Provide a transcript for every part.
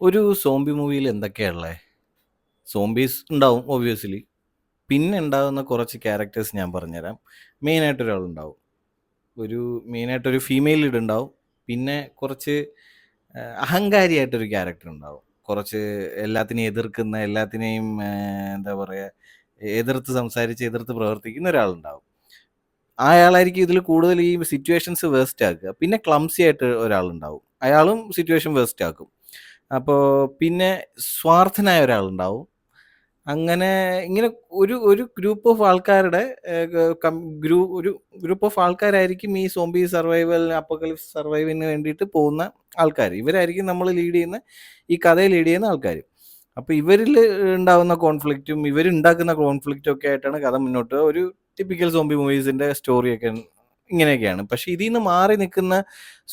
ഒരു സോംബി മൂവിയിൽ എന്തൊക്കെയാ ഉള്ളേ? സോംബീസ് ഉണ്ടാവും ഒബ്വിയസ്ലി. പിന്നെ ഉണ്ടാകുന്ന കുറച്ച് ക്യാരക്ടേഴ്സ് ഞാൻ പറഞ്ഞുതരാം. മെയിനായിട്ട് ഒരാളുണ്ടാവും. ഒരു മെയിനായിട്ടൊരു ഫീമെയിൽ ലീഡ് ഉണ്ടാവും. പിന്നെ കുറച്ച് അഹങ്കാരിയായിട്ടൊരു ക്യാരക്ടർ ഉണ്ടാവും. കുറച്ച് എല്ലാത്തിനെയും എതിർക്കുന്ന, എല്ലാത്തിനെയും എന്താ പറയുക, എതിർത്ത് സംസാരിച്ച്, എതിർത്ത് പ്രവർത്തിക്കുന്ന ഒരാളുണ്ടാവും. അയാളായിരിക്കും ഇതിൽ കൂടുതൽ ഈ സിറ്റുവേഷൻസ് വേസ്റ്റ് ആക്കുക. പിന്നെ ക്ലംസി ആയിട്ട് ഒരാളുണ്ടാവും. അയാളും സിറ്റുവേഷൻ വേസ്റ്റ് ആക്കും. അപ്പോൾ പിന്നെ സ്വാർത്ഥനായ ഒരാളുണ്ടാവും. അങ്ങനെ ഇങ്ങനെ ഒരു ഒരു ഗ്രൂപ്പ് ഓഫ് ആൾക്കാരുടെ ഒരു ഗ്രൂപ്പ് ഓഫ് ആൾക്കാരായിരിക്കും ഈ സോംബി സർവൈവൽ അപ്പോക്കലിപ്സ് സർവൈവിന് വേണ്ടിയിട്ട് പോകുന്ന ആൾക്കാർ. ഇവരായിരിക്കും നമ്മൾ ലീഡ് ചെയ്യുന്ന, ഈ കഥയെ ലീഡ് ചെയ്യുന്ന ആൾക്കാർ. അപ്പോൾ ഇവരിൽ ഉണ്ടാകുന്ന കോൺഫ്ലിക്റ്റും ഇവരുണ്ടാക്കുന്ന കോൺഫ്ലിക്റ്റും ഒക്കെ ആയിട്ടാണ് കഥ മുന്നോട്ട്. ഒരു ടിപ്പിക്കൽ സോംബി മൂവീസിൻ്റെ സ്റ്റോറിയൊക്കെ ഇങ്ങനെയൊക്കെയാണ്. പക്ഷേ ഇതിൽ നിന്ന് മാറി നിൽക്കുന്ന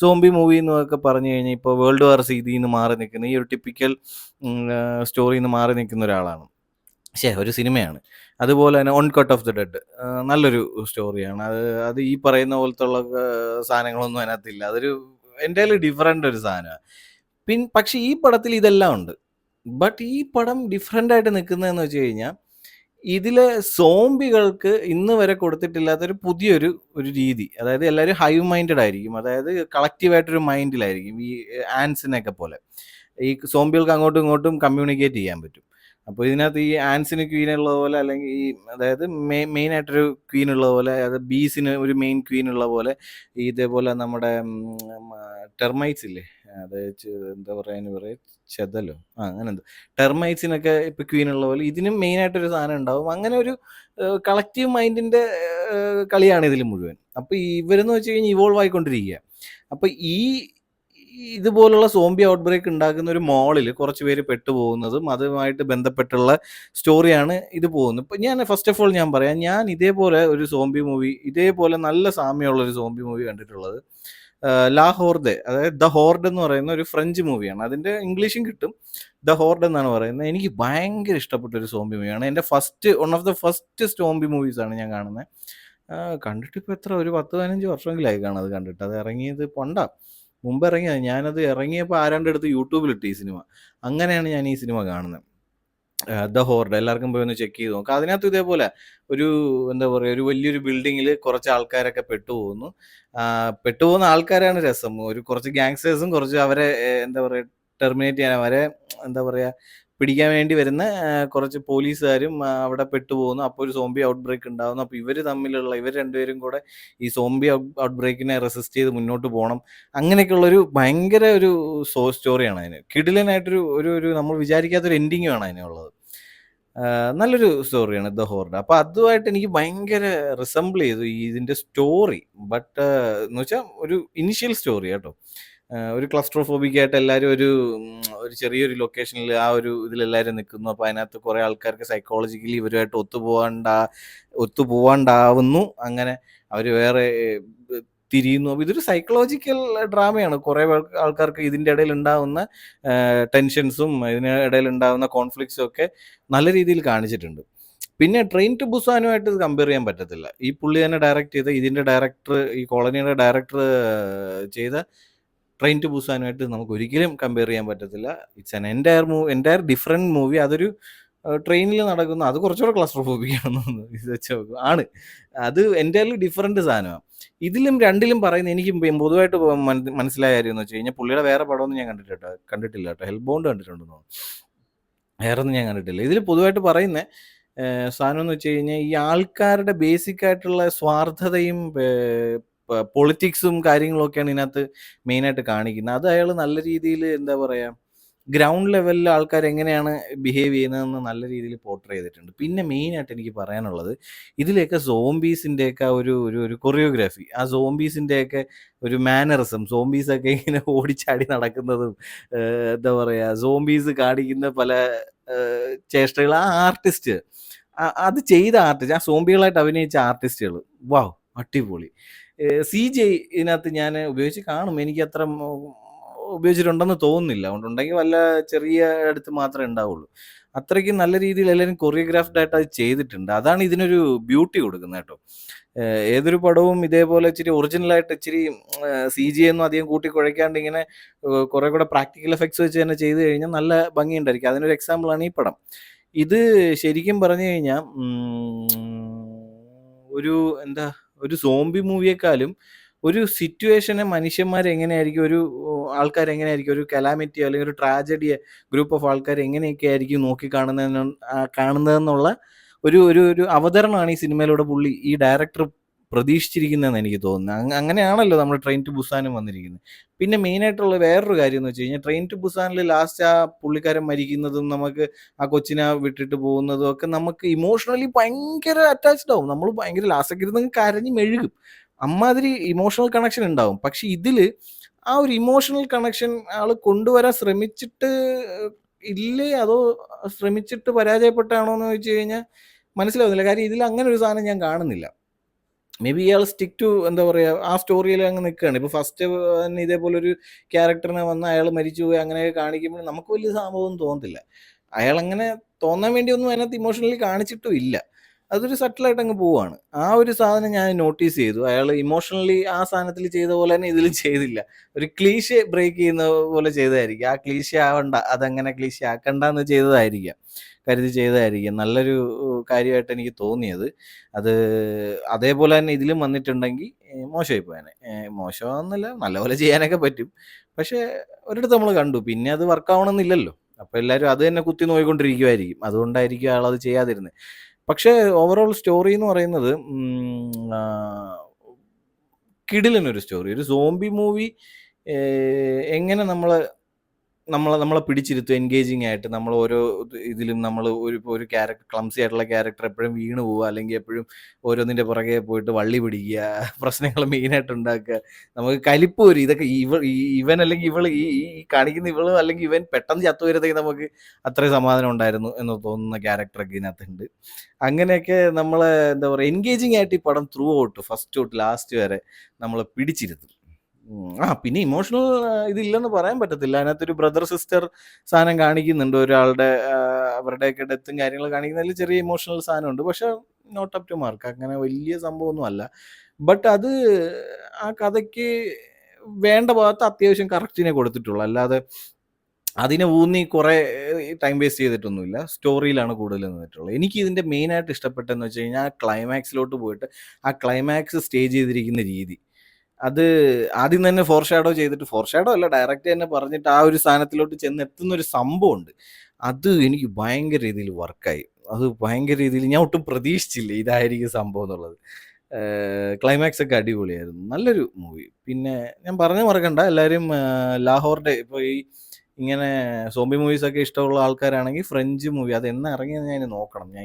സോംബി മൂവി എന്നൊക്കെ പറഞ്ഞു കഴിഞ്ഞാൽ, ഇപ്പോൾ വേൾഡ് വാർ സി ഇതിൽ നിന്ന് മാറി നിൽക്കുന്ന, ഈ ഒരു ടിപ്പിക്കൽ സ്റ്റോറിയിൽ നിന്ന് മാറി നിൽക്കുന്ന ഒരാളാണ്. ഒരു സിനിമയാണ്. അതുപോലെ തന്നെ on cut off the dead നല്ലൊരു സ്റ്റോറിയാണ്. അത് അത് ഈ പറയുന്ന പോലത്തുള്ള സാധനങ്ങളൊന്നും അതിനകത്തില്ല. അതൊരു എൻ്റയർലി ഡിഫറൻ്റ് ഒരു സാധനമാണ്. പക്ഷേ ഈ പടത്തിൽ ഇതെല്ലാം ഉണ്ട്. ബട്ട് ഈ പടം ഡിഫറൻ്റ് ആയിട്ട് നിൽക്കുന്നതെന്ന് വെച്ച് കഴിഞ്ഞാൽ, ഇതിലെ സോംബികൾക്ക് ഇന്ന് വരെ കൊടുത്തിട്ടില്ലാത്തൊരു പുതിയൊരു രീതി. അതായത് എല്ലാവരും ഹൈവ് മൈൻഡഡ് ആയിരിക്കും. അതായത് കളക്റ്റീവായിട്ടൊരു മൈൻഡിലായിരിക്കും. ഈ ആൻസിനെയൊക്കെ പോലെ ഈ സോംബികൾക്ക് അങ്ങോട്ടും ഇങ്ങോട്ടും കമ്മ്യൂണിക്കേറ്റ് ചെയ്യാൻ പറ്റും. അപ്പോൾ ഇതിനകത്ത് ഈ ആൻസിന് ക്വീൻ ഉള്ള പോലെ, അല്ലെങ്കിൽ ഈ അതായത് മെയിനായിട്ടൊരു ക്വീൻ ഉള്ള പോലെ, അത് ബീസിന് ഒരു മെയിൻ ക്വീൻ ഉള്ള പോലെ, ഇതേപോലെ നമ്മുടെ ടെർമൈറ്റ്സ് ഇല്ലേ, അത് എന്താ പറയുക, ചെതലോ അങ്ങനെ എന്തോ, ടെർമൈറ്റ്സിനൊക്കെ ഇപ്പോൾ ക്വീൻ ഉള്ള പോലെ ഇതിനും മെയിനായിട്ടൊരു സാധനം ഉണ്ടാവും. അങ്ങനെ ഒരു കളക്റ്റീവ് മൈൻഡിൻ്റെ കളിയാണ് ഇതിൽ മുഴുവൻ. അപ്പോൾ ഇവരെന്ന് വെച്ച് കഴിഞ്ഞാൽ ഇവോൾവ് ആയിക്കൊണ്ടിരിക്കുക. അപ്പോൾ ഇതുപോലുള്ള സോംബി ഔട്ട് ബ്രേക്ക് ഉണ്ടാക്കുന്ന ഒരു മോളിൽ കുറച്ച് പേര് പെട്ടുപോകുന്നതും അതുമായിട്ട് ബന്ധപ്പെട്ടുള്ള സ്റ്റോറിയാണ് ഇത് പോകുന്നത്. ഇപ്പം ഞാൻ ഫസ്റ്റ് ഓഫ് ഓൾ ഞാൻ പറയാം, ഞാൻ ഇതേപോലെ ഒരു സോംബി മൂവി, ഇതേപോലെ നല്ല സാമ്യമുള്ള ഒരു സോംബി മൂവി കണ്ടിട്ടുള്ളത് ലാ ഹോർദെ, അതായത് ദ ഹോർഡ് എന്ന് പറയുന്ന ഒരു ഫ്രഞ്ച് മൂവിയാണ്. അതിൻ്റെ ഇംഗ്ലീഷും കിട്ടും, ദ ഹോർഡ് എന്നാണ് പറയുന്നത്. എനിക്ക് ഭയങ്കര ഇഷ്ടപ്പെട്ട ഒരു സോംബി മൂവിയാണ്. എൻ്റെ one of the first zombie മൂവീസാണ് ഞാൻ കാണുന്നത്. കണ്ടിട്ട് ഇപ്പോൾ എത്ര ഒരു 10-15 വർഷമെങ്കിലായി കാണാം അത് കണ്ടിട്ട്. അത് ഇറങ്ങിയത് മുമ്പ് ഇറങ്ങിയത്. ഞാനത് ഇറങ്ങിയപ്പോൾ ആരാണ്ട് അടുത്ത് യൂട്യൂബിലിട്ട് ഈ സിനിമ. അങ്ങനെയാണ് ഞാൻ ഈ സിനിമ കാണുന്നത്. ദ ഹോർഡ് എല്ലാവർക്കും പോയി ഒന്ന് ചെക്ക് ചെയ്ത് നോക്കാം. അതിനകത്ത് ഇതേപോലെ ഒരു എന്താ പറയുക, ഒരു വലിയൊരു ബിൽഡിങ്ങിൽ കുറച്ച് ആൾക്കാരൊക്കെ പെട്ടുപോകുന്നു. പെട്ടുപോകുന്ന ആൾക്കാരാണ് രസം. കുറച്ച് ഗാങ്സ്റ്റേഴ്സും കുറച്ച് അവരെ എന്താ പറയുക, ടെർമിനേറ്റ് ചെയ്യാൻ, അവരെ എന്താ പറയുക, പിടിക്കാൻ വേണ്ടി വരുന്ന കുറച്ച് പോലീസുകാരും അവിടെ പെട്ടുപോകുന്നു. അപ്പോൾ ഒരു സോംബി ഔട്ട് ബ്രേക്ക് ഉണ്ടാകുന്നു. അപ്പോൾ ഇവർ രണ്ടുപേരും കൂടെ ഈ സോംബി ഔട്ട് ബ്രേക്കിനെ റെസിസ്റ്റ് ചെയ്ത് മുന്നോട്ട് പോകണം. അങ്ങനെയൊക്കെയുള്ളൊരു ഭയങ്കര ഒരു സ്റ്റോറിയാണ് അതിന്. കിടിലനായിട്ടൊരു നമ്മൾ വിചാരിക്കാത്തൊരു എൻഡിങ്ങുമാണ് അതിനുള്ളത്. നല്ലൊരു സ്റ്റോറിയാണ് ദ ഹോർഡ്. അപ്പോൾ അതുമായിട്ട് എനിക്ക് ഭയങ്കര റിസംബിൾ ചെയ്തു ഇതിൻ്റെ സ്റ്റോറി. ബട്ട് എന്ന് വെച്ചാൽ ഒരു ഇനിഷ്യൽ സ്റ്റോറി കേട്ടോ. ഒരു ക്ലസ്ട്രോഫോബിക് ആയിട്ട് എല്ലാവരും ഒരു ചെറിയൊരു ലൊക്കേഷനിൽ ആ ഒരു ഇതിലെല്ലാവരും നിൽക്കുന്നു. അപ്പോൾ അതിനകത്ത് കുറേ ആൾക്കാർക്ക് സൈക്കോളജിക്കലി ഇവരുമായിട്ട് ഒത്തുപോവാണ്ടാവുന്നു. അങ്ങനെ അവർ വേറെ തിരിയുന്നു. അപ്പോൾ ഇതൊരു സൈക്കോളജിക്കൽ ഡ്രാമയാണ്. കുറേ ആൾക്കാർക്ക് ഇതിൻ്റെ ഇടയിൽ ഉണ്ടാകുന്ന ടെൻഷൻസും ഇതിനിടയിൽ ഉണ്ടാകുന്ന കോൺഫ്ലിക്ട്സും ഒക്കെ നല്ല രീതിയിൽ കാണിച്ചിട്ടുണ്ട്. പിന്നെ ട്രെയിൻ ടു ബുസാനുമായിട്ട് ഇത് കമ്പയർ ചെയ്യാൻ പറ്റത്തില്ല. ഈ പുള്ളി തന്നെ ഡയറക്റ്റ് ചെയ്ത, ഇതിൻ്റെ ഡയറക്ടർ, ഈ കോളനിയുടെ ഡയറക്ടർ ചെയ്ത ട്രെയിൻ ടു ബുസാനുമായിട്ട് നമുക്ക് ഒരിക്കലും കമ്പയർ ചെയ്യാൻ പറ്റത്തില്ല. It's an entire different movie. അതൊരു ട്രെയിനിൽ നടക്കുന്ന, അത് കുറച്ചുകൂടെ ക്ലസ്ട്രോഫോബിക്കാണെന്ന് ഇത് വെച്ച് നോക്കും ആണ്. അത് എൻറ്റയർലി ഡിഫറെൻറ്റ് സാധനമാണ്. ഇതിലും രണ്ടിലും പറയുന്ന എനിക്ക് പൊതുവായിട്ട് മനസ്സിലായ കാര്യം എന്ന് വെച്ച് കഴിഞ്ഞാൽ, പുള്ളിയുടെ വേറെ പടമൊന്നും ഞാൻ കണ്ടിട്ടില്ല കേട്ടോ. ഹെൽ ബൗണ്ട് കണ്ടിട്ടുണ്ടെന്ന് തോന്നുന്നു, വേറെ ഒന്നും ഞാൻ കണ്ടിട്ടില്ല. ഇതിൽ പൊതുവായിട്ട് പറയുന്ന സാധനം എന്ന് വെച്ച് കഴിഞ്ഞാൽ, ഈ ആൾക്കാരുടെ ബേസിക് ആയിട്ടുള്ള സ്വാർത്ഥതയും പൊളിറ്റിക്സും കാര്യങ്ങളൊക്കെയാണ് ഇതിനകത്ത് മെയിനായിട്ട് കാണിക്കുന്നത്. അത് അയാൾ നല്ല രീതിയിൽ എന്താ പറയുക, ഗ്രൗണ്ട് ലെവലിൽ ആൾക്കാർ എങ്ങനെയാണ് ബിഹേവ് ചെയ്യുന്നതെന്ന് നല്ല രീതിയിൽ പോർട്രേ ചെയ്തിട്ടുണ്ട്. പിന്നെ മെയിനായിട്ട് എനിക്ക് പറയാനുള്ളത്, ഇതിലെയൊക്കെ സോംബീസിൻ്റെയൊക്കെ ഒരു കൊറിയോഗ്രാഫി, ആ സോംബീസിൻ്റെയൊക്കെ ഒരു മാനറിസം, സോംബീസൊക്കെ ഇങ്ങനെ ഓടിച്ചാടി നടക്കുന്നതും എന്താ പറയുക, സോംബീസ് കാണിക്കുന്ന പല ചേഷ്ടകൾ, ആ ആർട്ടിസ്റ്റ്, അത് ചെയ്ത ആർട്ടിസ്റ്റ്, ആ സോംബികളായിട്ട് അഭിനയിച്ച ആർട്ടിസ്റ്റുകൾ, വാവ് അടിപൊളി. CGI ഇതിനകത്ത് ഞാൻ ഉപയോഗിച്ച് കാണും. എനിക്ക് അത്ര ഉപയോഗിച്ചിട്ടുണ്ടെന്ന് തോന്നുന്നില്ല. അതുകൊണ്ടുണ്ടെങ്കിൽ വല്ല ചെറിയ അടുത്ത് മാത്രമേ ഉണ്ടാവുള്ളൂ. അത്രയ്ക്ക് നല്ല രീതിയിൽ എല്ലാവരും കൊറിയോഗ്രാഫ്ഡ് ആയിട്ട് അത് ചെയ്തിട്ടുണ്ട്. അതാണ് ഇതിനൊരു ബ്യൂട്ടി കൊടുക്കുന്നത് കേട്ടോ. ഏതൊരു പടവും ഇതേപോലെ ഇച്ചിരി ഒറിജിനലായിട്ട് ഇച്ചിരി CGI ഒന്നും അധികം കൂട്ടി കുഴയ്ക്കാണ്ട് ഇങ്ങനെ കുറെ കൂടെ പ്രാക്ടിക്കൽ എഫക്ട്സ് വെച്ച് തന്നെ ചെയ്ത് കഴിഞ്ഞാൽ നല്ല ഭംഗിയുണ്ടായിരിക്കും. അതിനൊരു എക്സാമ്പിളാണ് ഈ പടം. ഇത് ശരിക്കും പറഞ്ഞു കഴിഞ്ഞാൽ ഒരു എന്താ ഒരു സോംബി മൂവിയെക്കാളും ഒരു സിറ്റുവേഷനെ മനുഷ്യന്മാരെങ്ങനെയായിരിക്കും, ഒരു ആൾക്കാരെങ്ങനെയായിരിക്കും ഒരു കലാമിറ്റിയോ അല്ലെങ്കിൽ ഒരു ട്രാജഡിയെ ഗ്രൂപ്പ് ഓഫ് ആൾക്കാർ എങ്ങനെയൊക്കെ ആയിരിക്കും നോക്കി കാണുന്നതെന്നുള്ള ഒരു ഒരു ഒരു അവതരണമാണ് ഈ സിനിമയിലൂടെ ഈ ഡയറക്ടർ പ്രതീക്ഷിച്ചിരിക്കുന്നതെന്ന് എനിക്ക് തോന്നുന്നത്. അങ്ങനെയാണല്ലോ നമ്മൾ ട്രെയിൻ ടു ബുസാനും വന്നിരിക്കുന്നത്. പിന്നെ മെയിനായിട്ടുള്ള വേറൊരു കാര്യം എന്ന് വെച്ച് കഴിഞ്ഞാൽ, ട്രെയിൻ ടു ബുസാനിൽ ലാസ്റ്റ് ആ പുള്ളിക്കാരൻ മരിക്കുന്നതും നമുക്ക് ആ കൊച്ചിനെ വിട്ടിട്ട് പോകുന്നതും ഒക്കെ നമുക്ക് ഇമോഷണലി ഭയങ്കര അറ്റാച്ച്ഡ് ആവും. നമ്മൾ ഭയങ്കര ലാസ്റ്റൊക്കെ ഇരുന്ന് കരഞ്ഞ് മെഴുകും. അമ്മാതിരി ഇമോഷണൽ കണക്ഷൻ ഉണ്ടാവും. പക്ഷെ ഇതില് ആ ഒരു ഇമോഷണൽ കണക്ഷൻ ആള് കൊണ്ടുവരാൻ ശ്രമിച്ചിട്ട് ഇല്ലേ, അതോ ശ്രമിച്ചിട്ട് പരാജയപ്പെട്ടാണോ എന്ന് ചോദിച്ചു കഴിഞ്ഞാൽ മനസ്സിലാവുന്നില്ല. കാര്യം ഇതിൽ അങ്ങനെ ഒരു സാധനം ഞാൻ കാണുന്നില്ല. മേ ബി ഇയാൾ സ്റ്റിക്ക് ടു എന്താ പറയുക, ആ സ്റ്റോറിയിൽ അങ്ങ് നിൽക്കുകയാണ്. ഇപ്പോൾ ഫസ്റ്റ് തന്നെ ഇതേപോലെ ഒരു ക്യാരക്ടറിനെ വന്ന് അയാൾ മരിച്ചു പോയി അങ്ങനെയൊക്കെ കാണിക്കുമ്പോൾ നമുക്ക് വലിയ സംഭവം തോന്നത്തില്ല. അയാൾ അങ്ങനെ തോന്നാൻ വേണ്ടിയൊന്നും അതിനകത്ത് ഇമോഷണലി കാണിച്ചിട്ടും ഇല്ല. അതൊരു സട്ടിലായിട്ട് അങ്ങ് പോവാണ്. ആ ഒരു സാധനം ഞാൻ നോട്ടീസ് ചെയ്തു. അയാൾ ഇമോഷണലി ആ സാധനത്തിൽ ചെയ്ത പോലെ തന്നെ ഇതിലും ചെയ്തില്ല. ഒരു ക്ലീഷെ ബ്രേക്ക് ചെയ്യുന്ന പോലെ ചെയ്തതായിരിക്കും. ആ ക്ലീഷെ ആവണ്ട, അതങ്ങനെ ക്ലീഷെ ആക്കണ്ടെന്ന് ചെയ്തതായിരിക്കാം, കരുതി ചെയ്തതായിരിക്കും. നല്ലൊരു കാര്യമായിട്ട് എനിക്ക് തോന്നിയത്. അത് അതേപോലെ തന്നെ ഇതിലും വന്നിട്ടുണ്ടെങ്കിൽ മോശമായി പോയാനെ. മോശമാണെന്നല്ല, നല്ലപോലെ ചെയ്യാനൊക്കെ പറ്റും. പക്ഷേ ഒരിടത്ത് നമ്മൾ കണ്ടു, പിന്നെ അത് വർക്കാവണമെന്നില്ലല്ലോ. അപ്പോൾ എല്ലാവരും അത് തന്നെ കുത്തി നോക്കിക്കൊണ്ടിരിക്കുമായിരിക്കും. അതുകൊണ്ടായിരിക്കും അയാളത് ചെയ്യാതിരുന്നത്. പക്ഷേ ഓവറോൾ സ്റ്റോറി എന്ന് പറയുന്നത് കിടിലനൊരു സ്റ്റോറി. ഒരു സോംബി മൂവി എങ്ങനെ നമ്മളെ പിടിച്ചിരുത്തും എൻഗേജിങ് ആയിട്ട്. നമ്മൾ ഓരോ ഇതിലും നമ്മൾ ഒരു ക്യാരക്ടർ, ക്ലംസി ആയിട്ടുള്ള ക്യാരക്ടർ എപ്പോഴും വീണ് പോവുക, അല്ലെങ്കിൽ എപ്പോഴും ഓരോന്നിൻ്റെ പുറകെ പോയിട്ട് വള്ളി പിടിക്കുക, പ്രശ്നങ്ങൾ മെയിനായിട്ട് ഉണ്ടാക്കുക, നമുക്ക് കലിപ്പ് വരും. ഇതൊക്കെ ഇവൻ അല്ലെങ്കിൽ ഇവൾ, ഈ കാണിക്കുന്ന ഇവള് അല്ലെങ്കിൽ ഇവൻ പെട്ടെന്ന് ചത്തു വരുന്നതൊക്കെ നമുക്ക് അത്രയും സമാധാനം ഉണ്ടായിരുന്നു എന്ന് തോന്നുന്ന ക്യാരക്ടറൊക്കെ ഇതിനകത്തുണ്ട്. അങ്ങനെയൊക്കെ നമ്മളെ എന്താ പറയുക, എൻഗേജിങ് ആയിട്ട് ഈ പടം ത്രൂ ഔട്ട് ഫസ്റ്റ് തൊട്ട് ലാസ്റ്റ് വരെ നമ്മളെ പിടിച്ചിരുത്തും. പിന്നെ ഇമോഷണൽ ഇതില്ലെന്ന് പറയാൻ പറ്റത്തില്ല. അതിനകത്തൊരു ബ്രദർ സിസ്റ്റർ സാധനം കാണിക്കുന്നുണ്ട്. ഒരാളുടെ അവരുടെയൊക്കെ ഡെത്തും കാര്യങ്ങൾ കാണിക്കുന്നതിൽ ചെറിയ ഇമോഷണൽ സാധനമുണ്ട്. പക്ഷെ നോട്ട് അപ് ടു മാർക്ക്, അങ്ങനെ വലിയ സംഭവമൊന്നും അല്ല. ബട്ട് അത് ആ കഥയ്ക്ക് വേണ്ട ഭാഗത്ത് അത്യാവശ്യം കറക്റ്റിനെ കൊടുത്തിട്ടുള്ളൂ. അല്ലാതെ അതിനെ ഊന്നി കുറേ ടൈം വേസ്റ്റ് ചെയ്തിട്ടൊന്നുമില്ല. സ്റ്റോറിയിലാണ് കൂടുതൽ നിന്നിട്ടുള്ളത്. എനിക്ക് ഇതിൻ്റെ മെയിനായിട്ട് ഇഷ്ടപ്പെട്ടതെന്ന് വെച്ച് കഴിഞ്ഞാൽ, ആ ക്ലൈമാക്സിലോട്ട് പോയിട്ട് ആ ക്ലൈമാക്സ് സ്റ്റേജ് ചെയ്തിരിക്കുന്ന രീതി, അത് ആദ്യം തന്നെ ഫോർഷാഡോ അല്ല, ഡയറക്റ്റ് തന്നെ പറഞ്ഞിട്ട് ആ ഒരു സാധനത്തിലോട്ട് ചെന്നെത്തുന്നൊരു സംഭവമുണ്ട്. അത് എനിക്ക് ഭയങ്കര രീതിയിൽ വർക്കായി. അത് ഭയങ്കര രീതിയിൽ ഞാൻ ഒട്ടും പ്രതീക്ഷിച്ചില്ല ഇതായിരിക്കും സംഭവം എന്നുള്ളത്. ക്ലൈമാക്സ് ഒക്കെ അടിപൊളിയായിരുന്നു. നല്ലൊരു മൂവി. പിന്നെ ഞാൻ പറഞ്ഞു മറക്കണ്ട, എല്ലാവരും ലാഹോർ ഡേ, ഇപ്പോൾ ഇങ്ങനെ സോംബി മൂവീസൊക്കെ ഇഷ്ടമുള്ള ആൾക്കാരാണെങ്കിൽ ഫ്രഞ്ച് മൂവി അത് എന്നാ ഇറങ്ങിയെന്ന് ഞാൻ നോക്കണം. ഞാൻ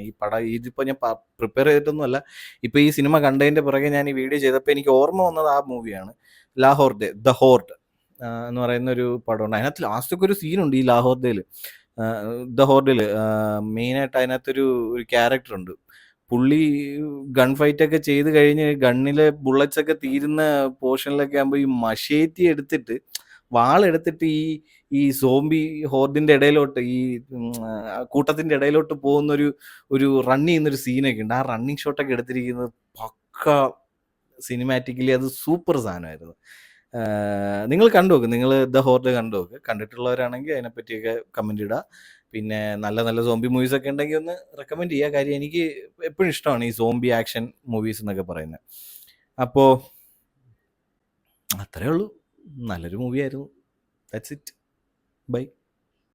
ഇതിപ്പോൾ ഞാൻ പ്രിപ്പയർ ചെയ്തിട്ടൊന്നുമല്ല. ഇപ്പോൾ ഈ സിനിമ കണ്ടതിൻ്റെ പുറകെ ഞാൻ ഈ വീഡിയോ ചെയ്തപ്പോൾ എനിക്ക് ഓർമ്മ വന്നത് ആ മൂവിയാണ്, ലാഹോർ ഡേ, ദ ഹോർഡ് എന്ന് പറയുന്ന ഒരു പടമുണ്ട്. അതിനകത്ത് ലാസ്റ്റൊക്കെ ഒരു സീനുണ്ട് ഈ ലാഹോർ ഡേയിൽ, ദ ഹോർഡിൽ. മെയിനായിട്ട് അതിനകത്തൊരു ക്യാരക്ടറുണ്ട്. പുള്ളി ഗൺ ഫൈറ്റൊക്കെ ചെയ്ത് കഴിഞ്ഞ് ഗണ്ണിലെ ബുള്ളറ്റ്സ് ഒക്കെ തീരുന്ന പോർഷനിലൊക്കെ ആകുമ്പോൾ ഈ മഷേറ്റി എടുത്തിട്ട്, വാളെടുത്തിട്ട് ഈ സോംബി ഹോർഡിന്റെ ഇടയിലോട്ട്, ഈ കൂട്ടത്തിന്റെ ഇടയിലോട്ട് ഒരു റൺ ചെയ്യുന്നൊരു സീനൊക്കെ ഉണ്ട്. ആ റണ്ണിങ് ഷോട്ടൊക്കെ എടുത്തിരിക്കുന്നത് പക്ക സിനിമാറ്റിക്കലി അത് സൂപ്പർ സാധനമായിരുന്നു. നിങ്ങൾ കണ്ടു നോക്ക്, നിങ്ങൾ ദ ഹോർഡ് കണ്ടു നോക്ക്. കണ്ടിട്ടുള്ളവരാണെങ്കിൽ അതിനെപ്പറ്റിയൊക്കെ കമന്റ് ഇടുക. പിന്നെ നല്ല നല്ല സോംബി മൂവീസ് ഒക്കെ ഉണ്ടെങ്കിൽ ഒന്ന് റെക്കമെൻഡ് ചെയ്യുക. കാര്യം എനിക്ക് എപ്പോഴും ഇഷ്ടമാണ് ഈ സോംബി ആക്ഷൻ മൂവീസ് എന്നൊക്കെ പറയുന്നത്. അപ്പോൾ അത്രേ ഉള്ളൂ. നല്ലൊരു മൂവിയായിരുന്നു. That's it. ബൈ.